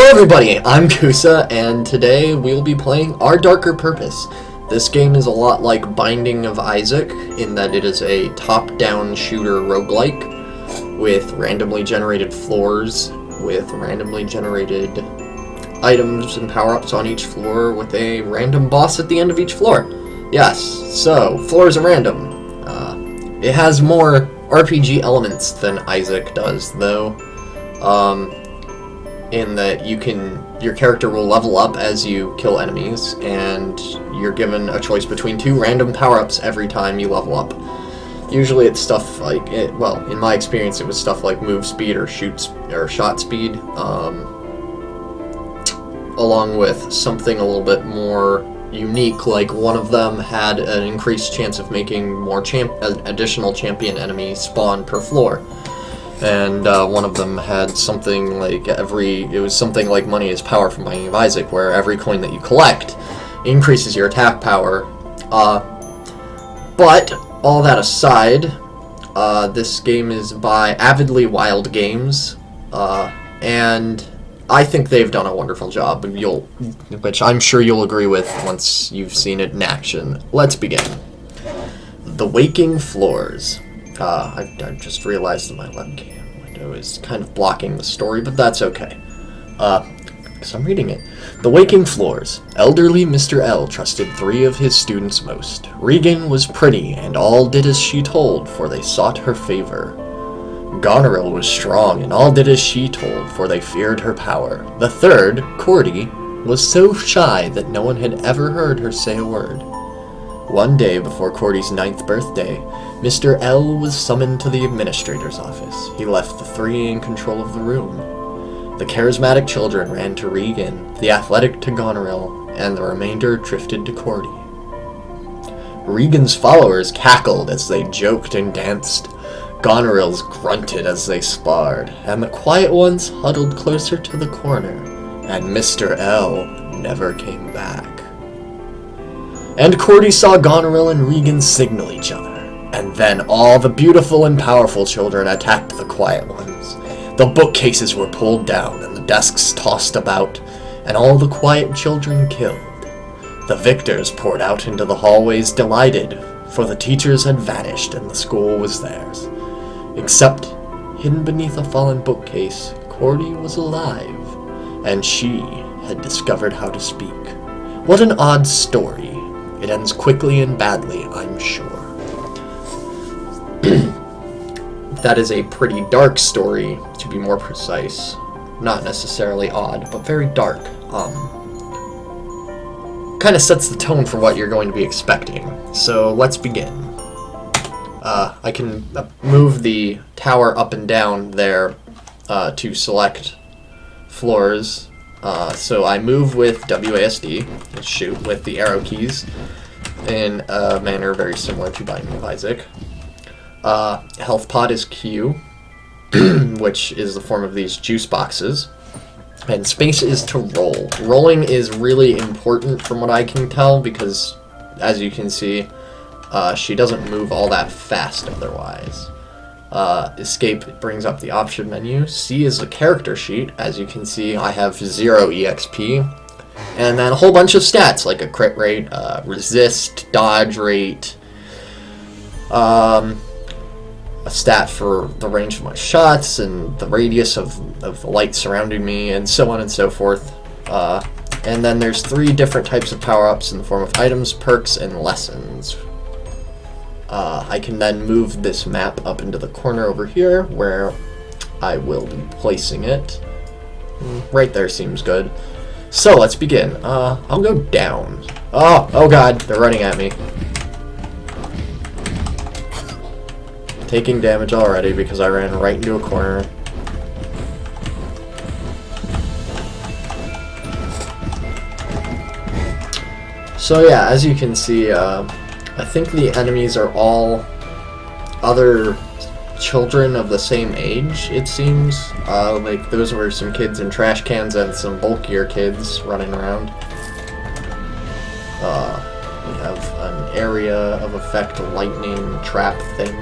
everybody, I'm Kusa, and today we'll be playing Our Darker Purpose. This game is a lot like Binding of Isaac, in that it is a top-down shooter roguelike, with randomly generated floors, with randomly generated items and power-ups on each floor, with a random boss at the end of each floor. Yes, so, floors are random. It has more RPG elements than Isaac does, though. In that your character will level up as you kill enemies, and you're given a choice between two random power-ups every time you level up. Usually it's stuff like, in my experience it was stuff like move speed or shot speed, along with something a little bit more unique, like one of them had an increased chance of making more additional champion enemies spawn per floor. And one of them had something like something like Money is Power from Binding of Isaac, where every coin that you collect increases your attack power. But, all that aside, this game is by Avidly Wild Games, and I think they've done a wonderful job, which I'm sure you'll agree with once you've seen it in action. Let's begin. The Waking Floors. I just realized that my webcam window is kind of blocking the story, but that's okay. Because I'm reading it. The Waking Floors. Elderly Mr. L trusted three of his students most. Regan was pretty, and all did as she told, for they sought her favor. Goneril was strong, and all did as she told, for they feared her power. The third, Cordy, was so shy that no one had ever heard her say a word. One day before Cordy's 9th birthday, Mr. L was summoned to the administrator's office. He left the three in control of the room. The charismatic children ran to Regan, the athletic to Goneril, and the remainder drifted to Cordy. Regan's followers cackled as they joked and danced. Goneril's grunted as they sparred, and the quiet ones huddled closer to the corner, and Mr. L never came back. And Cordy saw Goneril and Regan signal each other, and then all the beautiful and powerful children attacked the quiet ones. The bookcases were pulled down, and the desks tossed about, and all the quiet children killed. The victors poured out into the hallways delighted, for the teachers had vanished and the school was theirs. Except, hidden beneath a fallen bookcase, Cordy was alive, and she had discovered how to speak. What an odd story. It ends quickly and badly, I'm sure. That is a pretty dark story, to be more precise. Not necessarily odd, but very dark. Kind of sets the tone for what you're going to be expecting. So let's begin. I can move the tower up and down there to select floors. So I move with WASD, shoot with the arrow keys, in a manner very similar to Binding of Isaac. Health pod is Q, which is the form of these juice boxes. And space is to roll. Rolling is really important from what I can tell, because, as you can see, she doesn't move all that fast otherwise. Escape brings up the option menu. C is the character sheet. As you can see, I have 0 EXP. And then a whole bunch of stats, like a crit rate, resist, dodge rate, a stat for the range of my shots, and the radius of the light surrounding me, and so on and so forth. And then there's 3 different types of power-ups in the form of items, perks, and lessons. I can then move this map up into the corner over here, where I will be placing it. Right there seems good. So, let's begin. I'll go down. Oh god, they're running at me. Taking damage already because I ran right into a corner. So yeah, as you can see, I think the enemies are all other children of the same age, it seems. Like, those were some kids in trash cans and some bulkier kids running around. We have an area of effect lightning trap thing.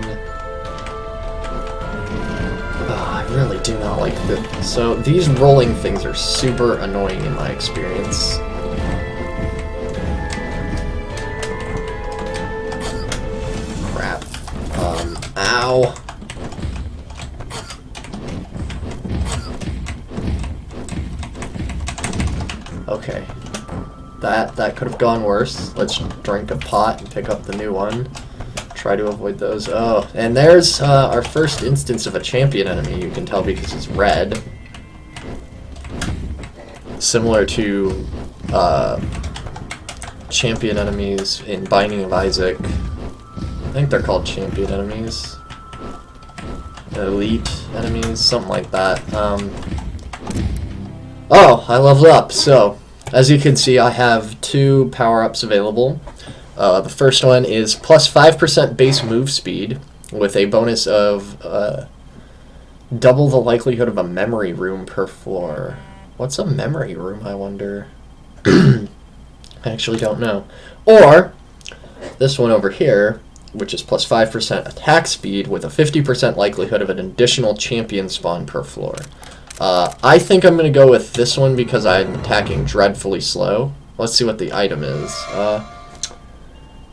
I really do not like this. So these rolling things are super annoying in my experience. Crap. Ow. Okay. That could have gone worse. Let's drink a pot and pick up the new one. Try to avoid those. Oh, and there's our first instance of a champion enemy. You can tell because it's red. Similar to champion enemies in Binding of Isaac. I think they're called champion enemies. Elite enemies, something like that. Oh, I leveled up. So, as you can see, I have 2 power-ups available. The first one is plus 5% base move speed with a bonus of double the likelihood of a memory room per floor. What's a memory room, I wonder? I actually don't know. Or this one over here, which is plus 5% attack speed with a 50% likelihood of an additional champion spawn per floor. I think I'm going to go with this one because I'm attacking dreadfully slow. Let's see what the item is.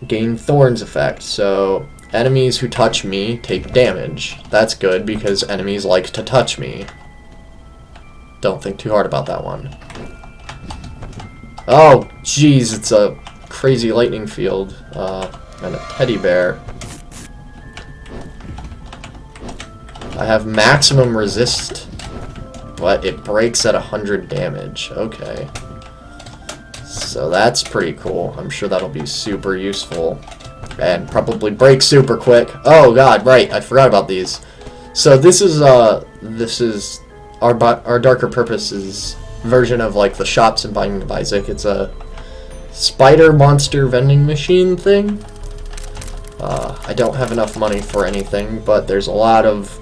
Gain Thorns effect. So enemies who touch me take damage. That's good because enemies like to touch me. Don't think too hard about that one. Oh, jeez, it's a crazy lightning field. And a teddy bear. I have maximum resist. What? It breaks at 100 damage. Okay. So that's pretty cool. I'm sure that'll be super useful. And probably break super quick. Oh god, right. I forgot about these. So this is our Darker Purposes version of like the shops in Binding of Isaac. It's a spider monster vending machine thing. I don't have enough money for anything, but there's a lot of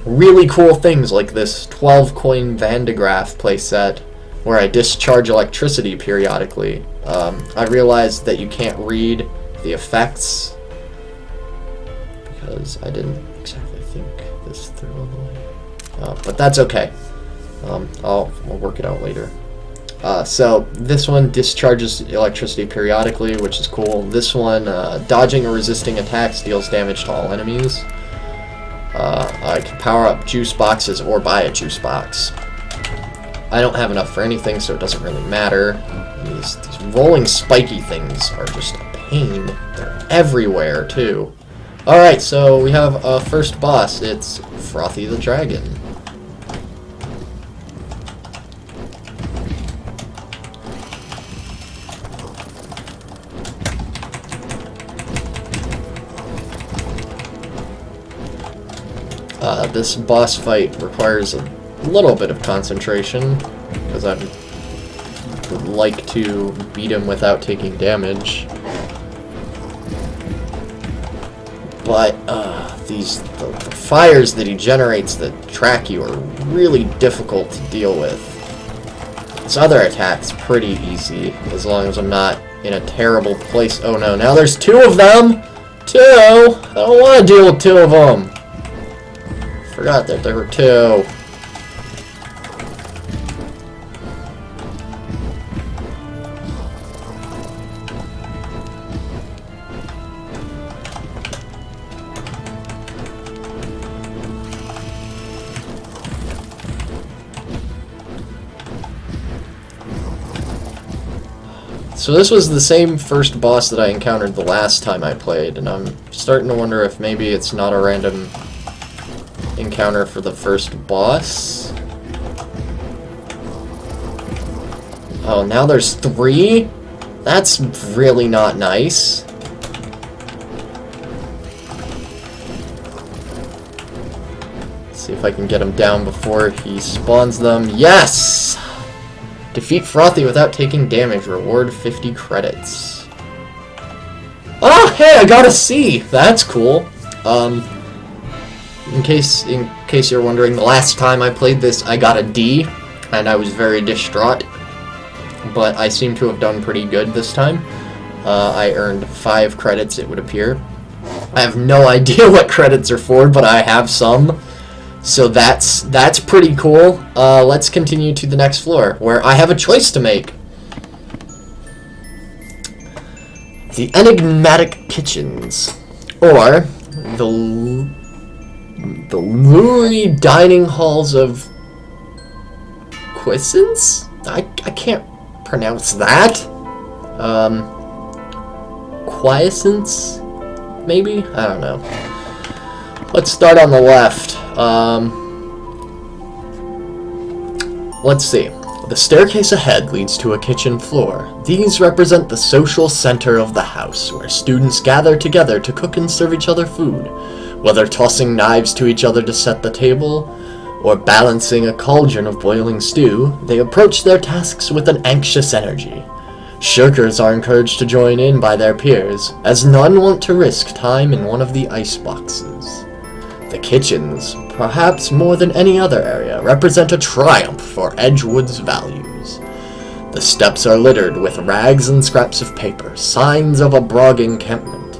really cool things like this 12 coin Vandegraaff playset where I discharge electricity periodically. I realized that you can't read the effects because I didn't exactly think this through all the way. But that's okay. We'll work it out later. So this one discharges electricity periodically, which is cool. This one, dodging or resisting attacks deals damage to all enemies. I can power up juice boxes or buy a juice box. I don't have enough for anything, so it doesn't really matter. These rolling spiky things are just a pain. They're everywhere, too. Alright, so we have a first boss. It's Frothy the Dragon. This boss fight requires a little bit of concentration, because I would like to beat him without taking damage. But the fires that he generates that track you are really difficult to deal with. His other attack's pretty easy, as long as I'm not in a terrible place. Oh no, now there's 2 of them! 2! I don't want to deal with 2 of them! Forgot that there were 2. So this was the same first boss that I encountered the last time I played, and I'm starting to wonder if maybe it's not a random encounter for the first boss. Oh, now there's 3? That's really not nice. Let's see if I can get him down before he spawns them. Yes! Defeat Frothy without taking damage. Reward 50 credits. Oh, hey, I got a C! That's cool. In case you're wondering, the last time I played this, I got a D, and I was very distraught. But I seem to have done pretty good this time. I earned 5 credits, it would appear. I have no idea what credits are for, but I have some. So that's pretty cool. Let's continue to the next floor, where I have a choice to make. The enigmatic kitchens, or the lury dining halls of Quiescence? I can't pronounce that. Quiescence, maybe? I don't know. Let's start on the left. Let's see. The staircase ahead leads to a kitchen floor. These represent the social center of the house, where students gather together to cook and serve each other food. Whether tossing knives to each other to set the table, or balancing a cauldron of boiling stew, they approach their tasks with an anxious energy. Shirkers are encouraged to join in by their peers, as none want to risk time in one of the ice boxes. The kitchens, perhaps more than any other area, represent a triumph for Edgewood's values. The steps are littered with rags and scraps of paper, signs of a Brog encampment.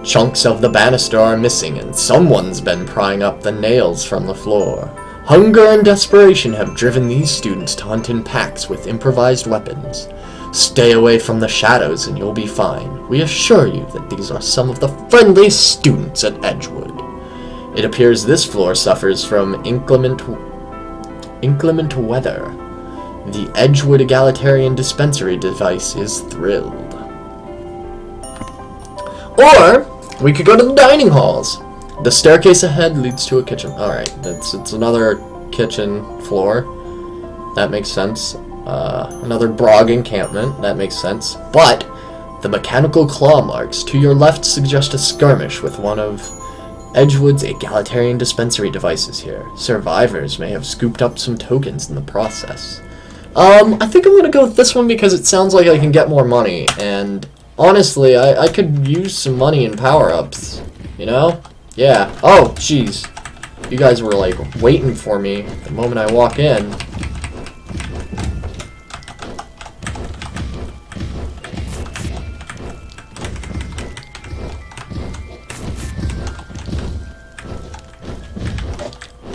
Chunks of the banister are missing, and someone's been prying up the nails from the floor. Hunger and desperation have driven these students to hunt in packs with improvised weapons. Stay away from the shadows and you'll be fine. We assure you that these are some of the friendliest students at Edgewood. It appears this floor suffers from inclement weather. The Edgewood Egalitarian Dispensary device is thrilled. Or we could go to the dining halls. The staircase ahead leads to a kitchen. Alright, it's another kitchen floor. That makes sense. Another Brog encampment. That makes sense. But the mechanical claw marks to your left suggest a skirmish with one of Edgewood's egalitarian dispensary devices here. Survivors may have scooped up some tokens in the process. I think I'm gonna go with this one because it sounds like I can get more money, and honestly, I could use some money and power-ups, you know? Yeah. Oh, jeez. You guys were, like, waiting for me the moment I walk in.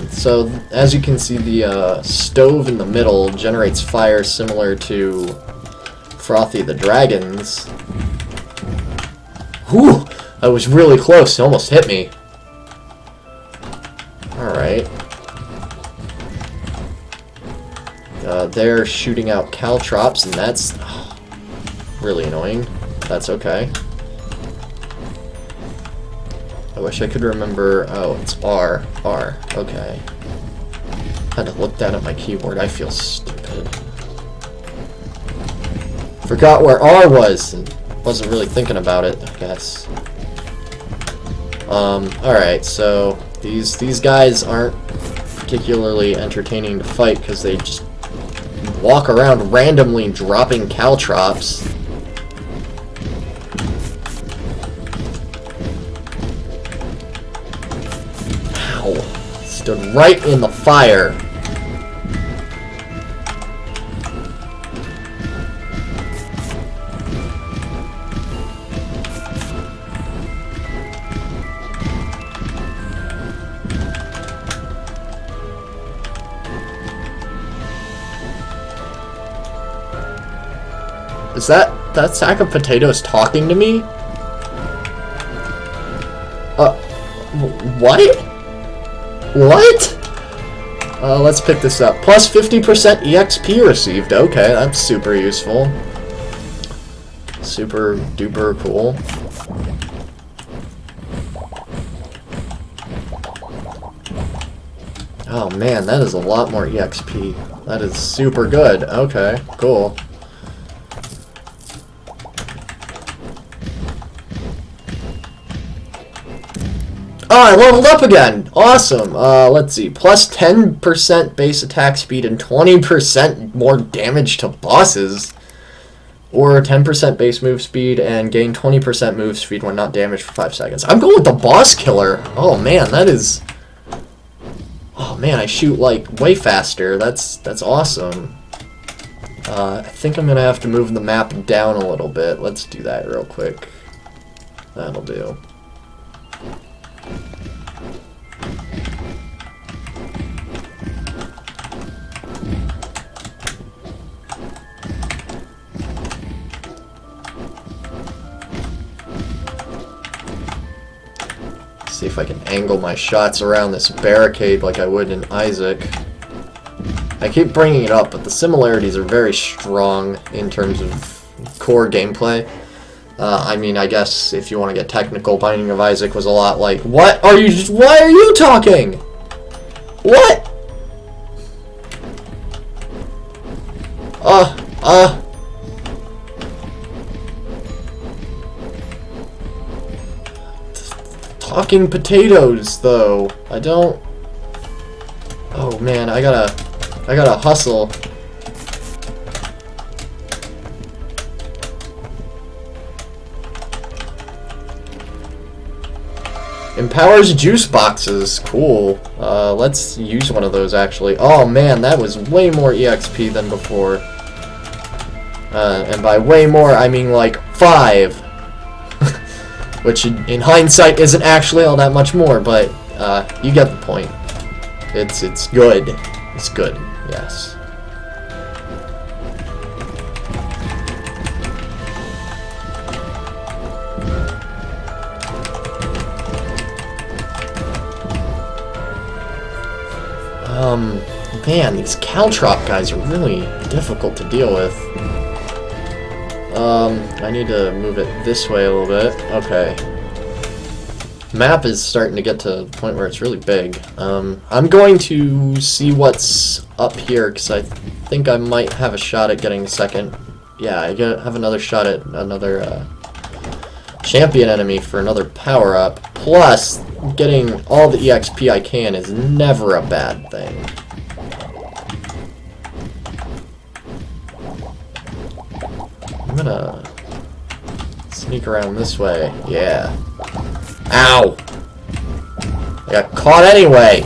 So, as you can see, the stove in the middle generates fire similar to Frothy the Dragon's. Whew! That was really close. It almost hit me. Alright. They're shooting out caltrops, and that's really annoying. That's okay. I wish I could remember... Oh, it's R. R. Okay. Had to look down at my keyboard. I feel stupid. Forgot where R was, and wasn't really thinking about it, I guess. Alright, so these guys aren't particularly entertaining to fight because they just walk around randomly dropping caltrops. Ow. Stood right in the fire. Is that sack of potatoes talking to me? What? What? Let's pick this up. Plus 50% EXP received. Okay, that's super useful. Super duper cool. Oh man, that is a lot more EXP. That is super good. Okay, cool. Oh, I leveled up again! Awesome! Let's see. Plus 10% base attack speed and 20% more damage to bosses. Or 10% base move speed and gain 20% move speed when not damaged for 5 seconds. I'm going with the boss killer! Oh man, that is... Oh man, I shoot like way faster. That's awesome. I think I'm gonna have to move the map down a little bit. Let's do that real quick. That'll do. See if I can angle my shots around this barricade like I would in Isaac. I keep bringing it up, but the similarities are very strong in terms of core gameplay. I mean, I guess if you want to get technical, Binding of Isaac was a lot like, why are you talking? What? Talking potatoes, though. I don't... Oh, man, I gotta hustle. Empowers juice boxes. Cool. Let's use one of those, actually. Oh, man, that was way more EXP than before. And by way more, I mean like 5. Which, in hindsight, isn't actually all that much more, but you get the point. It's good. It's good, yes. Man, these caltrop guys are really difficult to deal with. I need to move it this way a little bit. Okay. Map is starting to get to the point where it's really big. I'm going to see what's up here, because I think I might have a shot at getting a second. Yeah, I have another shot at another champion enemy for another power-up. Plus, getting all the EXP I can is never a bad thing. I'm gonna sneak around this way. Yeah. Ow! I got caught anyway!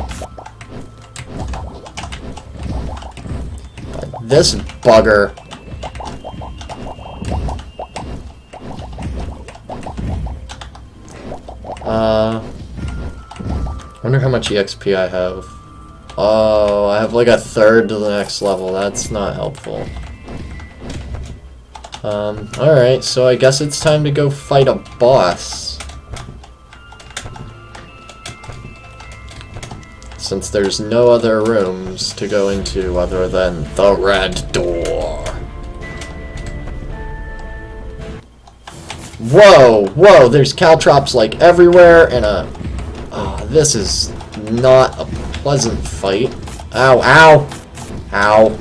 By this bugger. Wonder how much EXP I have. Oh, I have like a third to the next level. That's not helpful. Alright, so I guess it's time to go fight a boss. Since there's no other rooms to go into other than the red door. Whoa, whoa, there's caltrops like everywhere, and this is not a pleasant fight. Ow, ow, ow.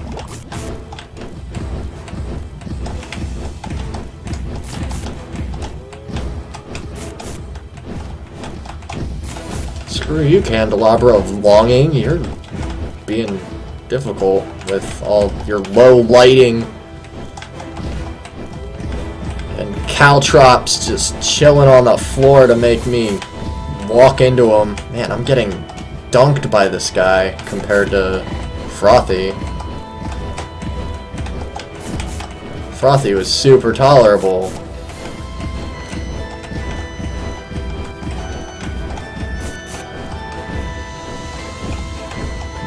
Screw you, Candelabra of Longing. You're being difficult with all your low lighting. And caltrops just chilling on the floor to make me walk into them. Man, I'm getting dunked by this guy compared to Frothy. Frothy was super tolerable.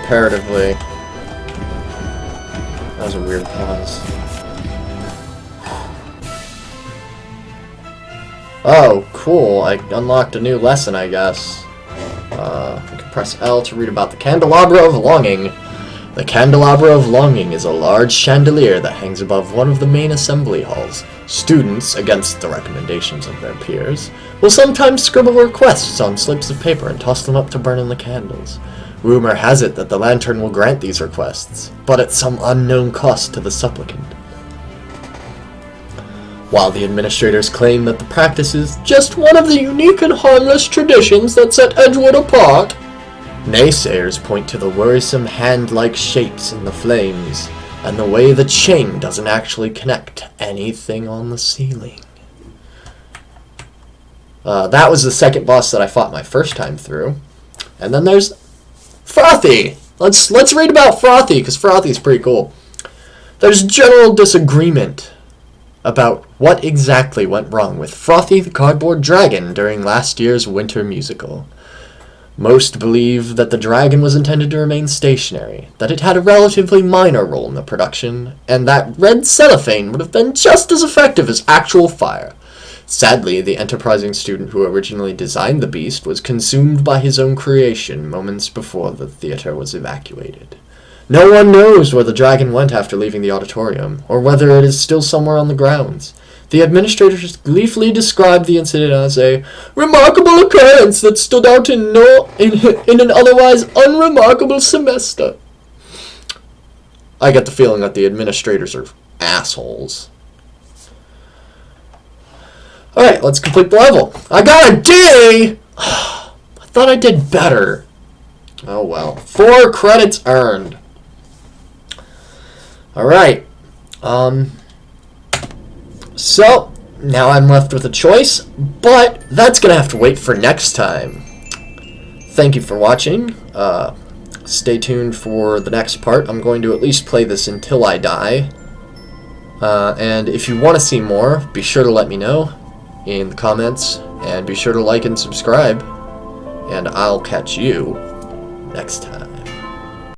Comparatively. That was a weird pause. Oh, cool. I unlocked a new lesson, I guess. I can press L to read about the Candelabra of Longing. The Candelabra of Longing is a large chandelier that hangs above one of the main assembly halls. Students, against the recommendations of their peers, will sometimes scribble requests on slips of paper and toss them up to burn in the candles. Rumor has it that the lantern will grant these requests, but at some unknown cost to the supplicant. While the administrators claim that the practice is just one of the unique and harmless traditions that set Edgewood apart, naysayers point to the worrisome hand-like shapes in the flames, and the way the chain doesn't actually connect to anything on the ceiling. That was the second boss that I fought my first time through. And then there's Frothy! Let's read about Frothy, because Frothy's pretty cool. There's general disagreement about what exactly went wrong with Frothy the Cardboard Dragon during last year's winter musical. Most believe that the dragon was intended to remain stationary, that it had a relatively minor role in the production, and that red cellophane would have been just as effective as actual fire. Sadly, the enterprising student who originally designed the beast was consumed by his own creation moments before the theater was evacuated. No one knows where the dragon went after leaving the auditorium, or whether it is still somewhere on the grounds. The administrators gleefully described the incident as a remarkable occurrence that stood out in an otherwise unremarkable semester. I get the feeling that the administrators are assholes. Alright, let's complete the level. I got a D! I thought I did better. Oh well. 4 credits earned. Alright. So, now I'm left with a choice, but that's going to have to wait for next time. Thank you for watching. Stay tuned for the next part. I'm going to at least play this until I die. And if you want to see more, be sure to let me know in the comments, and be sure to like and subscribe, and I'll catch you next time.